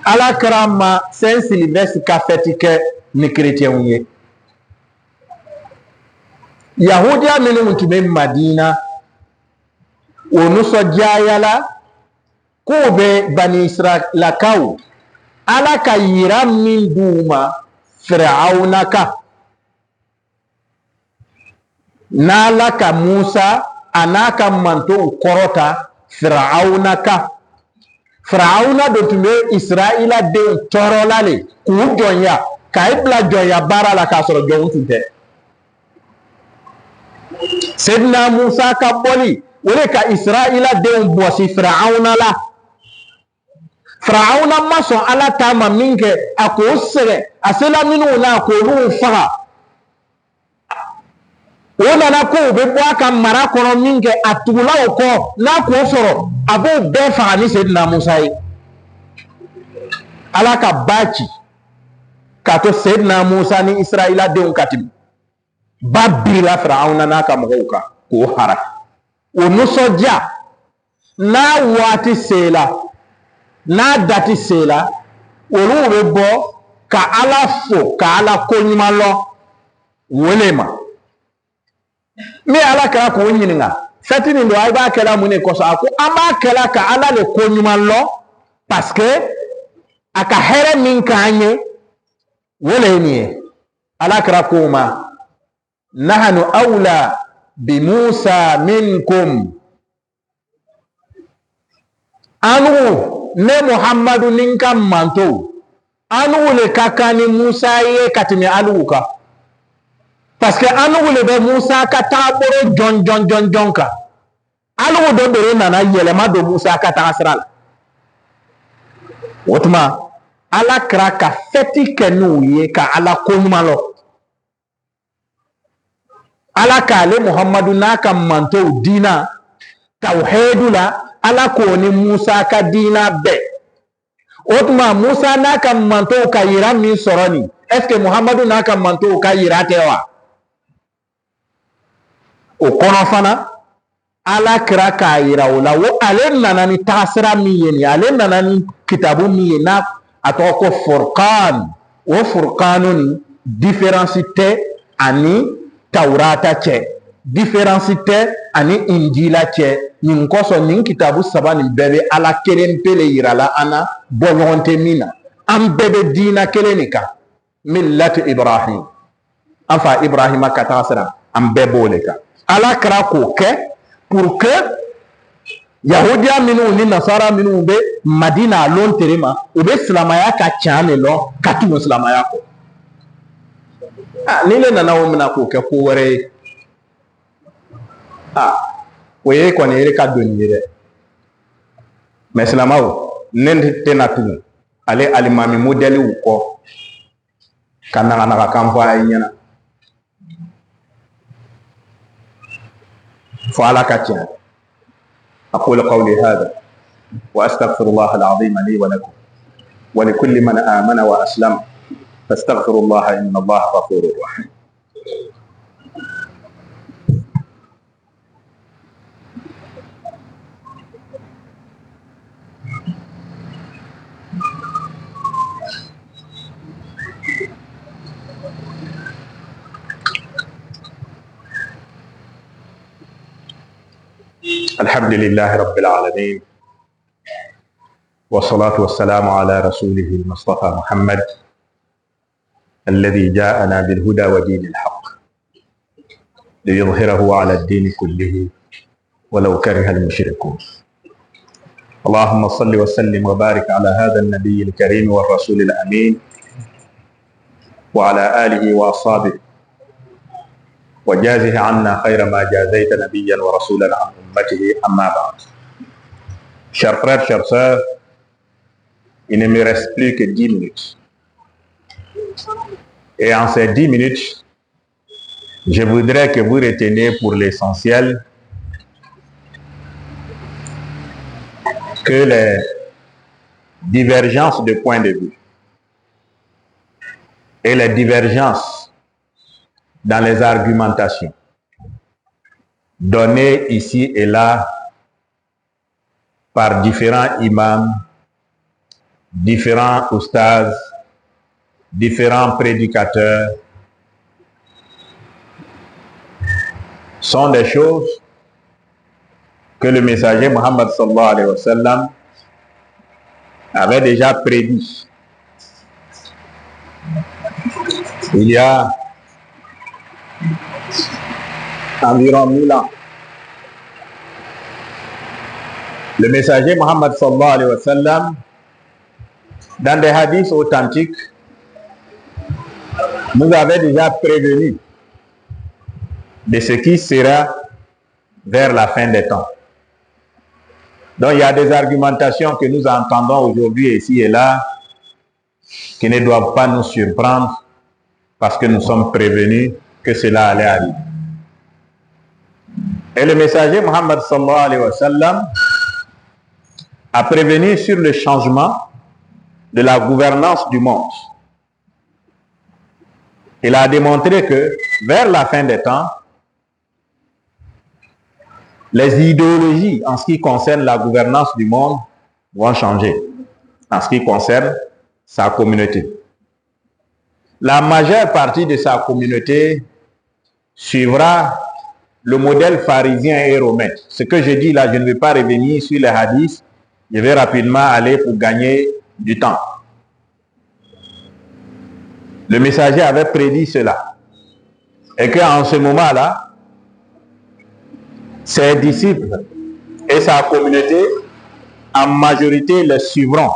ala kɛra Saint Sylvestre ka fɛti kɛ ni chrétienw ye. yahudiya minnu tun bɛ Madina o nisɔndiyala k'u bɛ Bani Israilakaw ala ka yira min d'u ma Firawuna kan, n'ala ka Musa a n'a ka mantonw kɔrɔta Firawuna kan. Firawuna dɔ tun bɛ Israila denw tɔɔrɔla le k'u jɔnya k'a bila jɔnya baara la k'a sɔrɔ jɔnw tun tɛ. Seydina Musa ka bɔli o de ka Israila denw bɔsi Firawuna la. Firawuna ma sɔn ala ta ma min kɛ a k'o sɛgɛn a sela minnu na a k'olu faga. o nana ko u bɛ bɔ a ka mara kɔnɔ min kɛ a tugula o kɔ n'a k'o sɔrɔ a b'o bɛɛ faga ni Seydina Musa ye. ala ka ba ci k'a to Seydina Musa ni Israila denw ka tɛmɛ. ba birila Firawuna n'a ka mɔgɔw kan k'o hara. o nisɔndiya n'a waati sela n'a dati sela olu bɛ bɔ ka ala fo ka ala ko ɲuman lɔ wele ma. min ala kɛra k'o ɲininka fɛti nin don a b'a kɛra mun de kɔsɔn a ko an b'a kɛra ka ala le ko ɲuman lɔ parce que a ka hɛrɛ min k'an ye wele ye nin ye. ala kɛra k'o ma nahanu awla bi Musa minkum. anu ne Muhammadu nin ka manto anu le ka kan ni Musa ye ka tɛmɛ alu kan. parce que anu le bɛ Musa ka taabolo jɔn kan. alu dɔ de nana yɛlɛma don Musa ka taga sira la. o tuma ala kɛra ka fɛti kɛ n'u ye ka ala ko ɲuman lɔ. ala k'ale Muhammadu n'a ka mantow diina tawhidu la ala k'o ni Musa ka diina bɛɛ. o tuma Musa n'a ka mantow ka yira min sɔrɔ nin est ce que Muhammadu n'a ka mantow ka yira tɛ wa. o kɔnɔ fana ala kɛra k'a yira o la wo ale nana ni tagasira min ye nin ale nana ni kitabu min ye n'a a tɔgɔ ko Furqan. o Furqanu ni différence tɛ ani Tawrata cɛ, différence tɛ ani Injila cɛ. nin kosɔn nin kitabu saba nin bɛɛ bɛ ala kelen pe le yirala an na bɔ ɲɔgɔn tɛ min na. an bɛɛ bɛ diina kelen de kan millati Ibrahim. an fa Ibrahima ka taga sira an bɛɛ b'o le kan. ala kɛra k'o kɛ pour que yahudiya minnu ni nasara minnu bɛ Madina a lɔn tere ma u bɛ silamaya ka can de lɔn ka tugu silamaya kɔ. ni le nana o mina k'o kɛ ko wɛrɛ ye o ye kɔni ye ka doni ye dɛ. mais silamaw ne tɛna tugu ale alimami modèlew kɔ ka naganaga kan fɔ a ye ɲɛna fo ala ka tiɲɛ. أقول قولي هذا وأستغفر الله العظيم لي ولكم ولكل من آمن وأسلم فاستغفروا الله إن الله غفور رحيم. الحمد لله رب العالمين والصلاة والسلام على رسوله المصطفى محمد الذي جاءنا بالهدى ودين الحق ليظهره على الدين كله ولو كره المشركون. اللهم صل وسلم وبارك على هذا النبي الكريم والرسول الأمين وعلى آله وأصحابه وجازه عنا خير ما جازيت نبيا ورسولا عن أمته. أما بعد. Chers frères, chers sœurs, il ne me reste plus que 10 minutes. Et en ces 10 minutes, je voudrais que vous reteniez pour l'essentiel que divergences de point de vue et les divergences dans les argumentations données ici et là par différents imams, différents oustas, différents prédicateurs, sont des choses que le messager Muhammad sallallahu alayhi wa sallam avait déjà prédit. Il y a environ 1000 ans. Le messager Muhammad sallallahu alayhi wa sallam, dans des hadiths authentiques, nous avait déjà prévenu de ce qui sera vers la fin des temps. Donc il y a des argumentations que nous entendons aujourd'hui ici et là qui ne doivent pas nous surprendre parce que nous sommes prévenus que cela allait arriver. Et le messager Muhammad sallallahu alayhi wa sallam a prévenu sur le changement de la gouvernance du monde. Il a démontré que vers la fin des temps, les idéologies en ce qui concerne la gouvernance du monde vont changer en ce qui concerne sa communauté. La majeure partie de sa communauté suivra le modèle pharisien et romain. Ce que je dis là, je ne vais pas revenir sur les hadiths, je vais rapidement aller pour gagner du temps. Le messager avait prédit cela. Et qu'en ce moment-là, ses disciples et sa communauté, en majorité, le suivront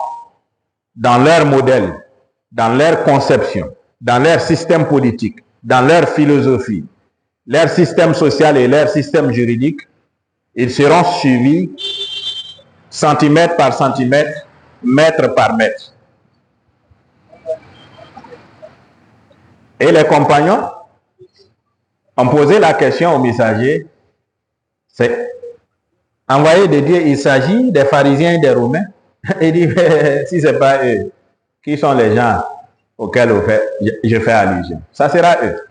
dans leur modèle, dans leur conception, dans leur système politique, dans leur philosophie, leur système social et leur système juridique. Ils seront suivis centimètre par centimètre, mètre par mètre. Et les compagnons ont posé la question au messager, c'est envoyé de Dieu, il s'agit des pharisiens et des romains. Il dit, si ce n'est pas eux, qui sont les gens auxquels je fais allusion? Ça sera eux.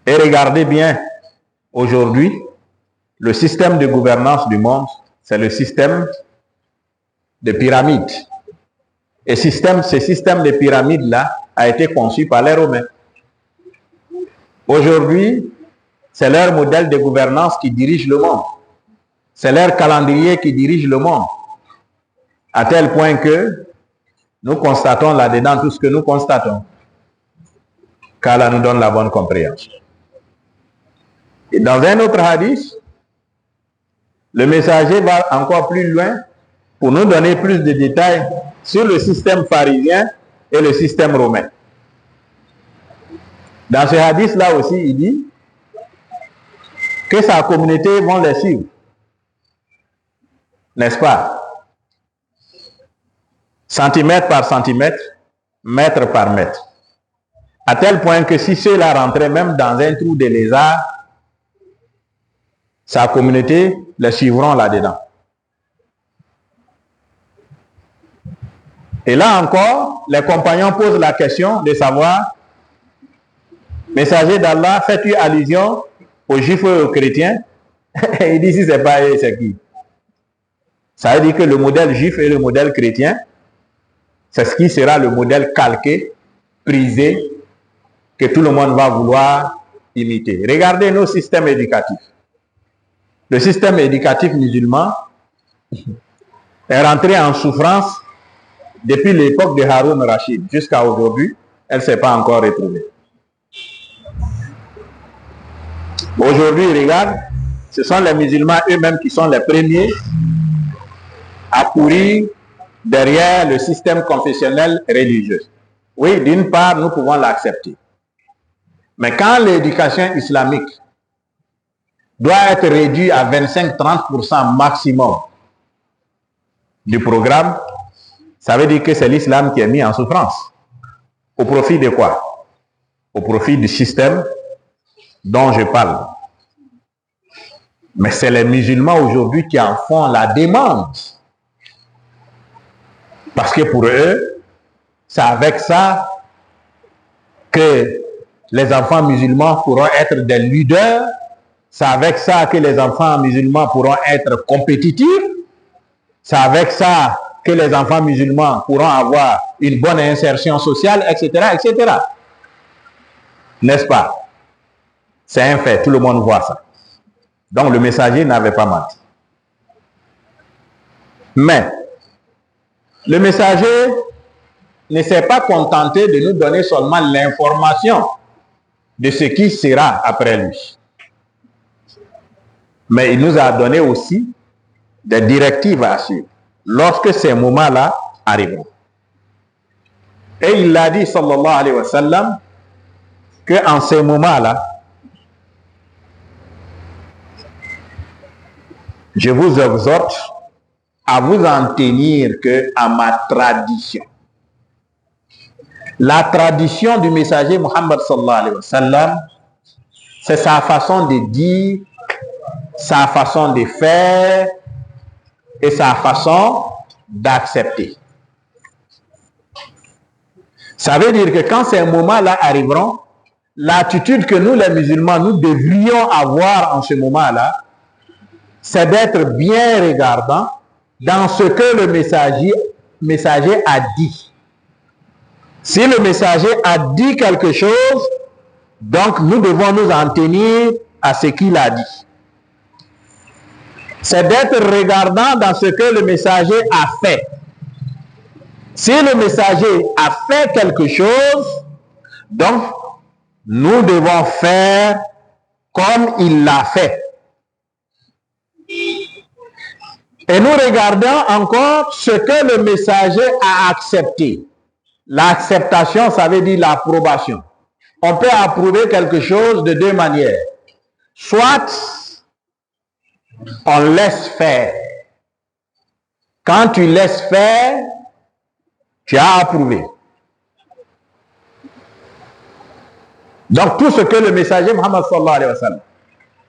Et regardez bien, aujourd'hui, le système de gouvernance du monde, c'est le système de pyramide. Et ce système de pyramide-là a été conçu par les Romains. Aujourd'hui, c'est leur modèle de gouvernance qui dirige le monde. C'est leur calendrier qui dirige le monde. À tel point que nous constatons là-dedans tout ce que nous constatons. Qu'Allah nous donne la bonne compréhension. Et dans un autre hadith, le messager va encore plus loin pour nous donner plus de détails sur le système pharisien et le système romain. Dans ce hadith-là aussi, il dit que sa communauté vont les suivre. N'est-ce pas? Centimètre par centimètre, mètre par mètre. À tel point que si ceux-là rentraient même dans un trou de lézard, sa communauté les suivront là-dedans. Et là encore, les compagnons posent la question de savoir, messager d'Allah, fais-tu allusion aux juifs et aux chrétiens? Il dit, si ce n'est pas eux, c'est qui? Ça veut dire que le modèle juif et le modèle chrétien, c'est ce qui sera le modèle calqué, prisé, que tout le monde va vouloir imiter. Regardez nos systèmes éducatifs. Le système éducatif musulman est rentré en souffrance depuis l'époque de Haroun Rachid jusqu'à aujourd'hui. Elle ne s'est pas encore retrouvée. Aujourd'hui, regarde, ce sont les musulmans eux-mêmes qui sont les premiers à courir derrière le système confessionnel religieux. Oui, d'une part, nous pouvons l'accepter. Mais quand l'éducation islamique doit être réduite à 25-30% maximum du programme, ça veut dire que c'est l'islam qui est mis en souffrance. Au profit de quoi? Au profit du système dont je parle. Mais c'est les musulmans aujourd'hui qui en font la demande. Parce que pour eux, c'est avec ça que les enfants musulmans pourront être des leaders. C'est avec ça que les enfants musulmans pourront être compétitifs. C'est avec ça que les enfants musulmans pourront avoir une bonne insertion sociale, etc., etc. N'est-ce pas? C'est un fait, tout le monde voit ça. Donc le messager n'avait pas menti. Mais le messager ne s'est pas contenté de nous donner seulement l'information de ce qui sera après lui. Mais il nous a donné aussi des directives à suivre lorsque ces moments-là arriveront. Et il a dit, sallallahu alayhi wa sallam, qu'en ces moments-là, je vous exhorte à vous en tenir qu'à ma tradition. La tradition du messager Muhammad sallallahu alayhi wa sallam, c'est sa façon de dire, sa façon de faire et sa façon d'accepter. Ça veut dire que quand ces moments-là arriveront, l'attitude que nous les musulmans, nous devrions avoir en ce moment-là, c'est d'être bien regardant dans ce que le messager a dit. Si le messager a dit quelque chose, donc nous devons nous en tenir à ce qu'il a dit. C'est d'être regardant dans ce que le messager a fait. Si le messager a fait quelque chose, donc nous devons faire comme il l'a fait. Et nous regardons encore ce que le messager a accepté. L'acceptation, ça veut dire l'approbation. On peut approuver quelque chose de deux manières. Soit on laisse faire. Quand tu laisses faire, tu as approuvé. Donc tout ce que le messager Muhammad sallallahu alayhi wa sallam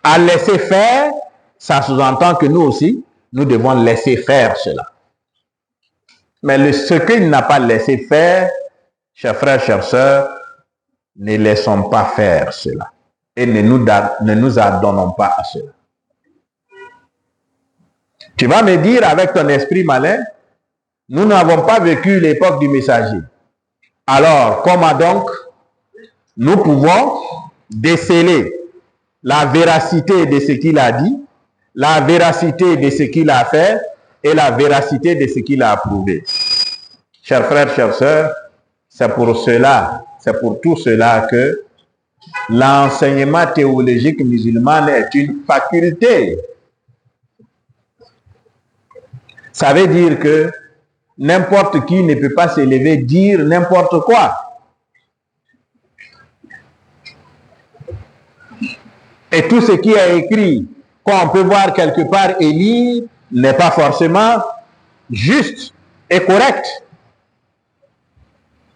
a laissé faire, ça sous-entend que nous aussi, nous devons laisser faire cela. Mais ce qu'il n'a pas laissé faire, chers frères, chères sœurs, ne laissons pas faire cela. Et ne nous adonnons pas à cela. Tu vas me dire avec ton esprit malin, nous n'avons pas vécu l'époque du messager. Alors, comment donc nous pouvons déceler la véracité de ce qu'il a dit, la véracité de ce qu'il a fait et la véracité de ce qu'il a approuvé? Chers frères, chères sœurs, c'est pour cela, c'est pour tout cela que l'enseignement théologique musulman est une faculté. Ça veut dire que n'importe qui ne peut pas se lever dire n'importe quoi. Et tout ce qui est écrit, qu'on peut voir quelque part et lire, n'est pas forcément juste et correct.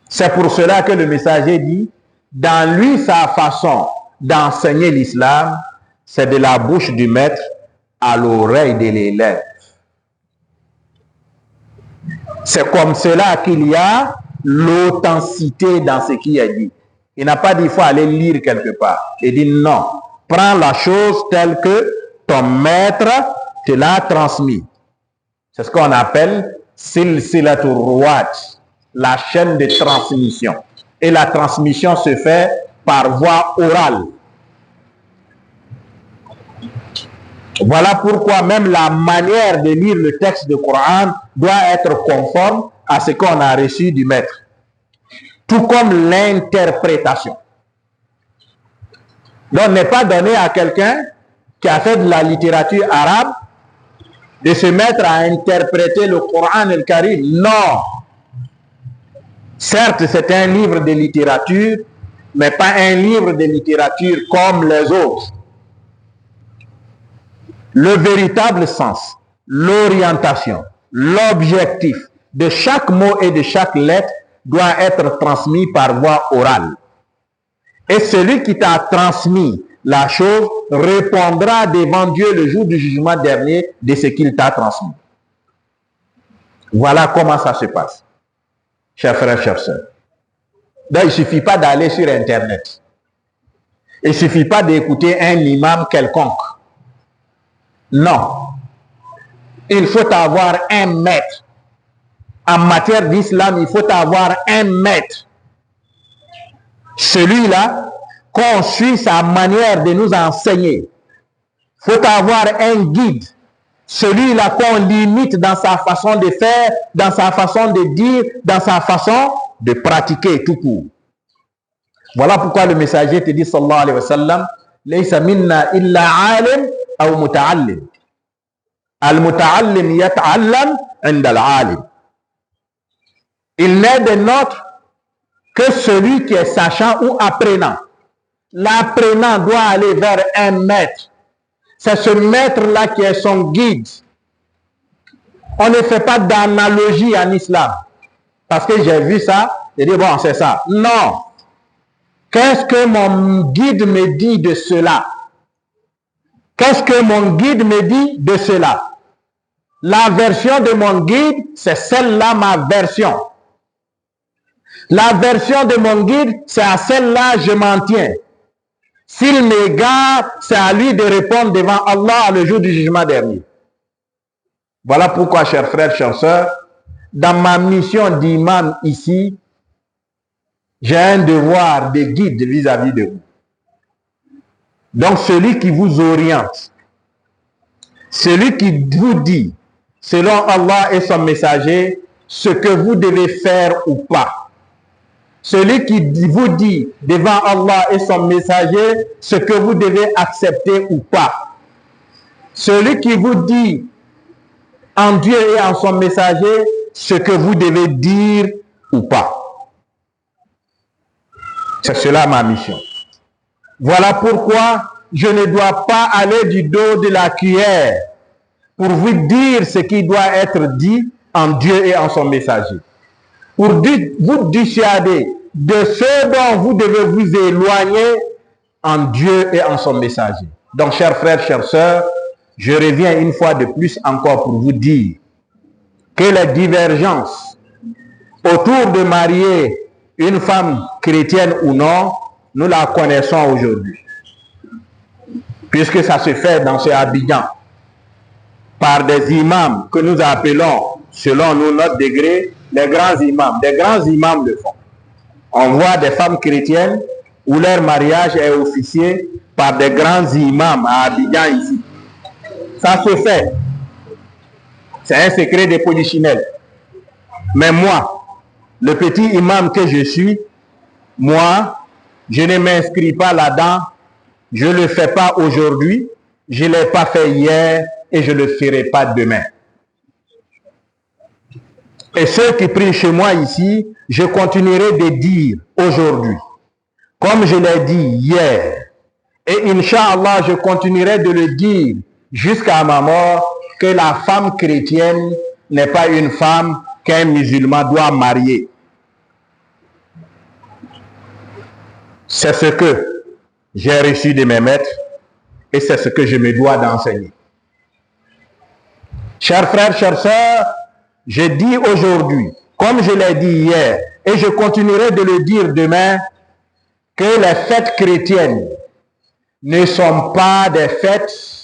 C'est pour cela que le messager dit, dans lui, sa façon d'enseigner l'islam, c'est de la bouche du maître à l'oreille de l'élève. C'est comme cela qu'il y a l'authenticité dans ce qui est dit. Il n'a pas dit qu'il faut aller lire quelque part. Il dit non, prends la chose telle que ton maître te l'a transmis. C'est ce qu'on appelle silsilatul ruwat, la chaîne de transmission. Et la transmission se fait par voie orale. Voilà pourquoi même la manière de lire le texte du Coran doit être conforme à ce qu'on a reçu du maître. Tout comme l'interprétation. Donc, n'est pas donné à quelqu'un qui a fait de la littérature arabe de se mettre à interpréter le Coran et le Karim. Non. Certes, c'est un livre de littérature, mais pas un livre de littérature comme les autres. Le véritable sens, l'orientation, l'objectif de chaque mot et de chaque lettre doit être transmis par voie orale. Et celui qui t'a transmis la chose répondra devant Dieu le jour du jugement dernier de ce qu'il t'a transmis. Voilà comment ça se passe, chers frères, chers sœurs. Donc, il ne suffit pas d'aller sur Internet. Il ne suffit pas d'écouter un imam quelconque. Non. Il faut avoir un maître. En matière d'islam, il faut avoir un maître. Celui-là, qu'on suit sa manière de nous enseigner. Il faut avoir un guide. Celui-là qu'on limite dans sa façon de faire, dans sa façon de dire, dans sa façon de pratiquer tout court. Voilà pourquoi le messager te dit, sallallahu alayhi wa sallam, laysa minna illa alim ou muta'allim. Al-muta'allim yata'allam inda al-alim. Il n'est de nôtre que celui qui est sachant ou apprenant. L'apprenant doit aller vers un maître. C'est ce maître-là qui est son guide. On ne fait pas d'analogie en islam. Parce que j'ai vu ça, j'ai dit, bon, c'est ça. Non. Qu'est-ce que mon guide me dit de cela? Qu'est-ce que mon guide me dit de cela? La version de mon guide, c'est celle-là, ma version. La version de mon guide, c'est à celle-là, je m'en tiens. S'il m'égare, c'est à lui de répondre devant Allah le jour du jugement dernier. Voilà pourquoi, chers frères, chers sœurs, dans ma mission d'imam ici, j'ai un devoir de guide vis-à-vis de vous. Donc, celui qui vous oriente, celui qui vous dit, selon Allah et son messager, ce que vous devez faire ou pas. Celui qui vous dit devant Allah et son messager ce que vous devez accepter ou pas. Celui qui vous dit en Dieu et en son messager ce que vous devez dire ou pas. C'est cela ma mission. Voilà pourquoi je ne dois pas aller du dos de la cuillère pour vous dire ce qui doit être dit en Dieu et en son messager. Pour vous dissuader de ce dont vous devez vous éloigner en Dieu et en son messager. Donc, chers frères, chères sœurs, je reviens une fois de plus encore pour vous dire que les divergences autour de marier une femme chrétienne ou non, nous la connaissons aujourd'hui. Puisque ça se fait dans ce Abidjan par des imams que nous appelons, selon nous, notre degré, les grands imams. Des grands imams le font. On voit des femmes chrétiennes où leur mariage est officié par des grands imams à Abidjan ici. Ça se fait. C'est un secret de polichinelle. Mais moi, le petit imam que je suis, moi, je ne m'inscris pas là-dedans. Je ne le fais pas aujourd'hui. Je ne l'ai pas fait hier et je ne le ferai pas demain. Et ceux qui prient chez moi ici, je continuerai de dire aujourd'hui, comme je l'ai dit hier, et Inch'Allah, je continuerai de le dire jusqu'à ma mort, que la femme chrétienne n'est pas une femme qu'un musulman doit marier. C'est ce que j'ai reçu de mes maîtres et c'est ce que je me dois d'enseigner. Chers frères, chères sœurs, je dis aujourd'hui, comme je l'ai dit hier, et je continuerai de le dire demain, que les fêtes chrétiennes ne sont pas des fêtes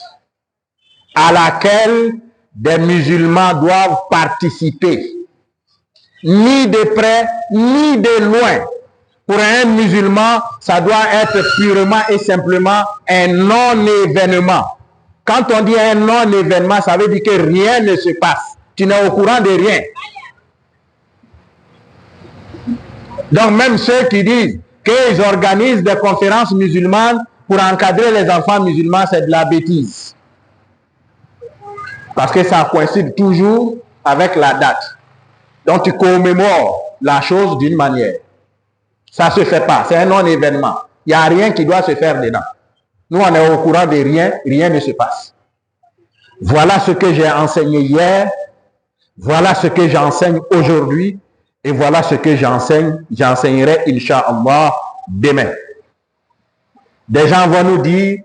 à laquelle des musulmans doivent participer, ni de près, ni de loin. Pour un musulman, ça doit être purement et simplement un non-événement. Quand on dit un non-événement, ça veut dire que rien ne se passe. Tu n'es au courant de rien. Donc même ceux qui disent qu'ils organisent des conférences musulmanes pour encadrer les enfants musulmans, c'est de la bêtise. Parce que ça coïncide toujours avec la date. Donc tu commémores la chose d'une manière. Ça ne se fait pas, c'est un non-événement. Il n'y a rien qui doit se faire dedans. Nous, on est au courant de rien, rien ne se passe. Voilà ce que j'ai enseigné hier, voilà ce que j'enseigne aujourd'hui, et voilà ce que j'enseignerai, Inch'Allah, demain. Des gens vont nous dire,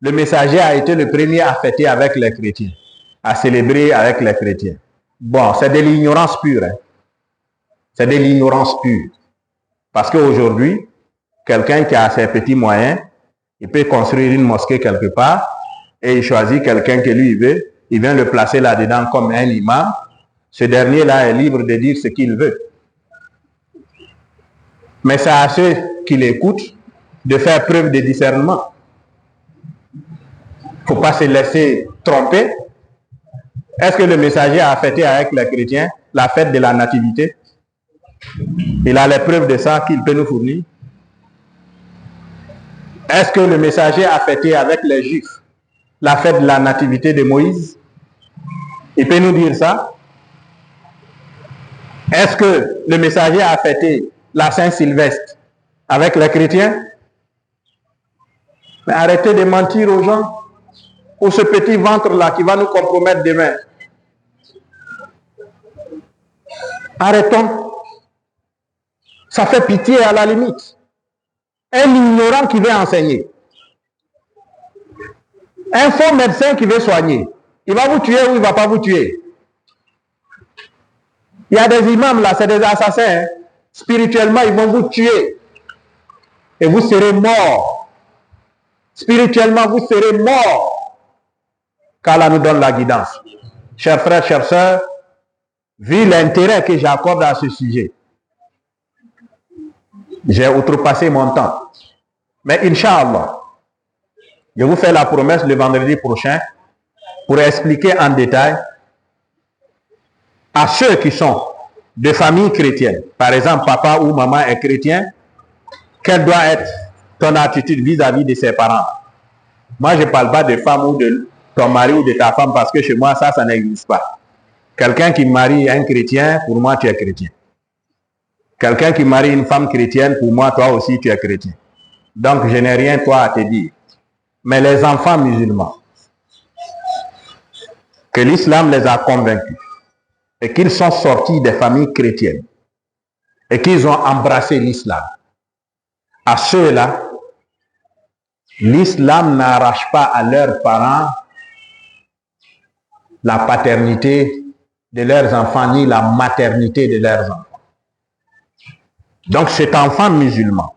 le messager a été le premier à fêter avec les chrétiens, à célébrer avec les chrétiens. Bon, c'est de l'ignorance pure. Hein. C'est de l'ignorance pure. Parce qu'aujourd'hui, quelqu'un qui a ses petits moyens, il peut construire une mosquée quelque part et il choisit quelqu'un que lui veut, il vient le placer là-dedans comme un imam. Ce dernier-là est libre de dire ce qu'il veut. Mais c'est à ceux qui l'écoutent de faire preuve de discernement. Il ne faut pas se laisser tromper. Est-ce que le messager a fêté avec les chrétiens la fête de la nativité? Il a les preuves de ça qu'il peut nous fournir. Est-ce que le messager a fêté avec les juifs la fête de la nativité de Moïse? Il peut nous dire ça. Est-ce que le messager a fêté la Saint-Sylvestre avec les chrétiens? Mais arrêtez de mentir aux gens pour ce petit ventre-là qui va nous compromettre demain. Arrêtons. Ça fait pitié à la limite. Un ignorant qui veut enseigner. Un faux médecin qui veut soigner. Il va vous tuer ou il ne va pas vous tuer. Il y a des imams là, c'est des assassins. Hein. Spirituellement, ils vont vous tuer. Et vous serez morts. Spirituellement, vous serez morts. Qu'Allah nous donne la guidance. Chers frères, chères sœurs, vu l'intérêt que j'accorde à ce sujet, j'ai outrepassé mon temps. Mais Inch'Allah, je vous fais la promesse le vendredi prochain pour expliquer en détail à ceux qui sont de familles chrétiennes, par exemple papa ou maman est chrétien, quelle doit être ton attitude vis-à-vis de ses parents. Moi, je ne parle pas de femme ou de ton mari ou de ta femme parce que chez moi, ça n'existe pas. Quelqu'un qui marie un chrétien, pour moi, tu es chrétien. Quelqu'un qui marie une femme chrétienne, pour moi, toi aussi, tu es chrétien. Donc, je n'ai rien, toi, à te dire. Mais les enfants musulmans, que l'islam les a convaincus et qu'ils sont sortis des familles chrétiennes et qu'ils ont embrassé l'islam, à ceux-là, l'islam n'arrache pas à leurs parents la paternité de leurs enfants ni la maternité de leurs enfants. Donc cet enfant musulman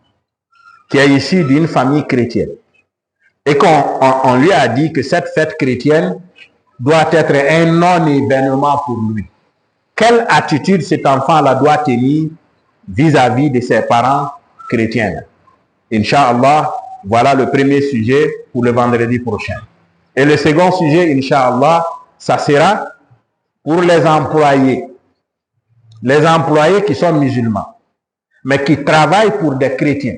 qui est issu d'une famille chrétienne et qu'on lui a dit que cette fête chrétienne doit être un non-événement pour lui. Quelle attitude cet enfant-là doit tenir vis-à-vis de ses parents chrétiens? Inch'Allah, voilà le premier sujet pour le vendredi prochain. Et le second sujet, Inch'Allah, ça sera pour les employés. Les employés qui sont musulmans, mais qui travaillent pour des chrétiens.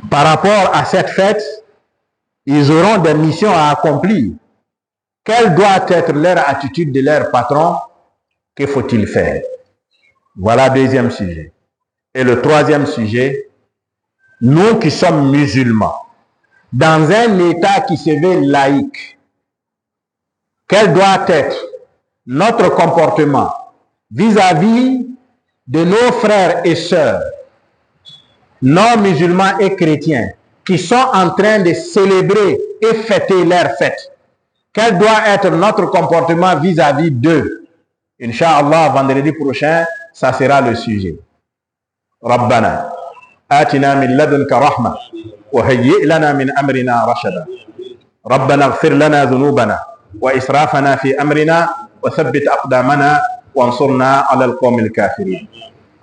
Par rapport à cette fête, ils auront des missions à accomplir. Quelle doit être leur attitude de leur patron? Que faut-il faire? Voilà le deuxième sujet. Et le troisième sujet, nous qui sommes musulmans, dans un État qui se veut laïque, quel doit être notre comportement vis-à-vis de nos frères et sœurs, non musulmans et chrétiens, qui sont en train de célébrer et fêter leur fête? Quel doit être notre comportement vis-à-vis d'eux? Inch'Allah, vendredi prochain, ça sera le sujet. Rabbana, atina min ladunka rahma, wa hayyi' lana min amrina rashada. Rabbana ighfir lana dhunubana, wa israfana fi amrina, wa thabbit aqdamana, wa ansurna ala al-qawmi al-kafirin.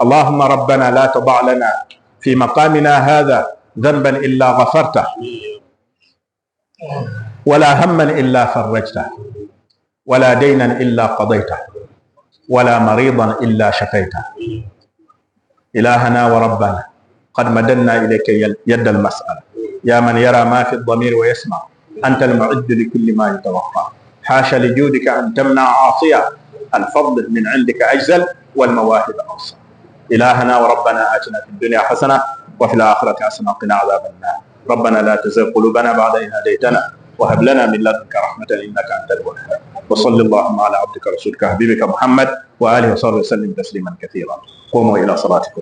Allahumma rabbana la tada' lana fi maqamina hadha dhanban illa ghafarta, ولا هما إلا فرجته ولا دينا إلا قضيته ولا مريضا إلا شفيته. إلهنا وربنا قد مدنا إليك يد المسألة يا من يرى ما في الضمير ويسمع. أنت المعد لكل ما يتوقع. حاشا لجودك أن تمنع عاصيا. الفضل من عندك أجزل والمواهب أوسع. إلهنا وربنا آتنا في الدنيا حسنة وفي الآخرة حسنة وقنا عذاب النار. ربنا لا تزغ قلوبنا بعد إذ هديتنا وهب لنا من لدنك رحمة إنك أنت الوهاب. وصل اللهم على عبدك ورسولك حبيبك محمد وآله وصحبه وسلم تسليما كثيرا. قوموا إلى صلاتكم.